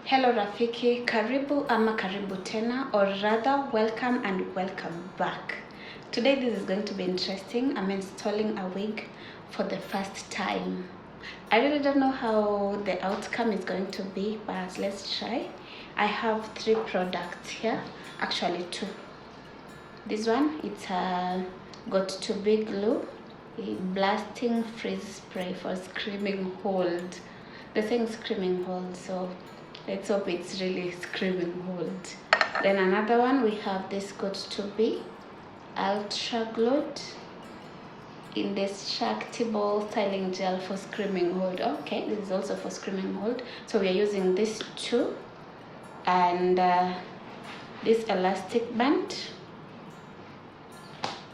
Hello Rafiki, karibu ama karibu tena, or rather welcome and welcome back. Today this is going to be interesting. I'm installing a wig for the first time. I really don't know how the outcome is going to be, but let's try. I have 3 products here, actually 2. This one, it's got2b glue, a blasting freeze spray for screaming hold. The thing screaming hold, so let's hope it's really screaming hold. Then another one, we have this got2b ultra glued indestructible styling gel for screaming hold. Okay, this is also for screaming hold, so we are using this 2 and this elastic band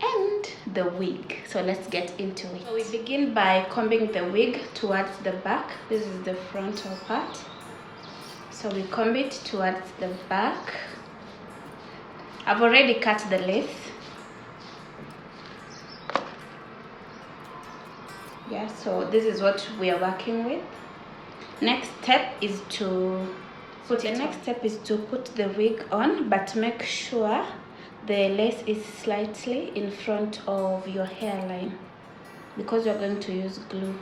and the wig. So let's get into it. So we begin by combing the wig towards the back. This is the frontal part, so we comb it towards the back. I've already cut the lace. Yeah, so this is what we are working with. Next step is to put the wig on, but make sure the lace is slightly in front of your hairline because you're going to use glue.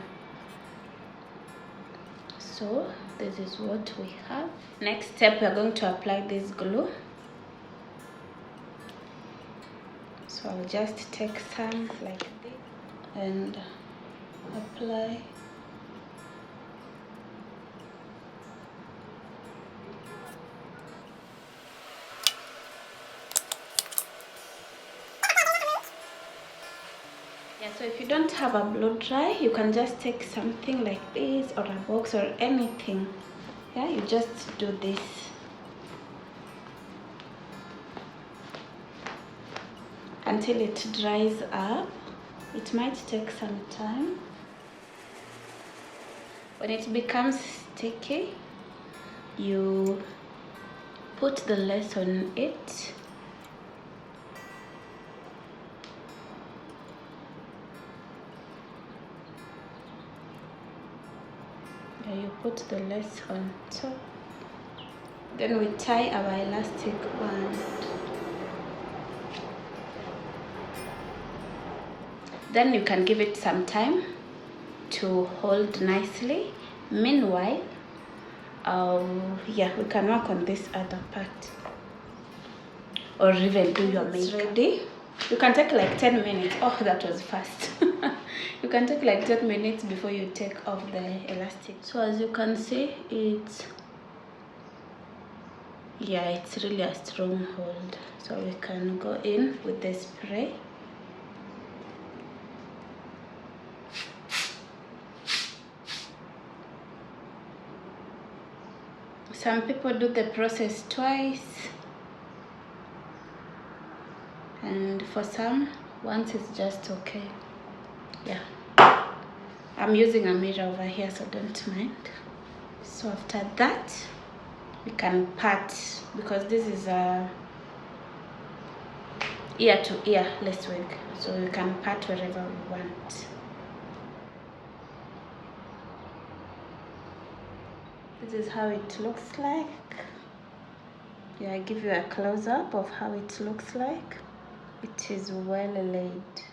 So this is what we have. Next step, we're going to apply this glue. So I'll just take some like this and apply. Yeah, so if you don't have a blow dry, you can just take something like this or a box or anything. Yeah, you just do this. Until it dries up. It might take some time. When it becomes sticky, you put the lace on it. You put the lace on top. Then we tie our elastic band. Then you can give it some time to hold nicely. Meanwhile, yeah, we can work on this other part or even do your makeup. Ready? You can take like 10 minutes. Oh, that was fast. You can take like 10 minutes before you take off the elastic. So as you can see, it's really a strong hold. So we can go in with the spray. Some people do the process twice, and for some, once is just okay. Yeah, I'm using a mirror over here, so don't mind. So after that, we can part, because this is a ear to ear lace wig, so we can part wherever we want. This is how it looks like. Yeah, I give you a close-up of how it looks like. It is well laid.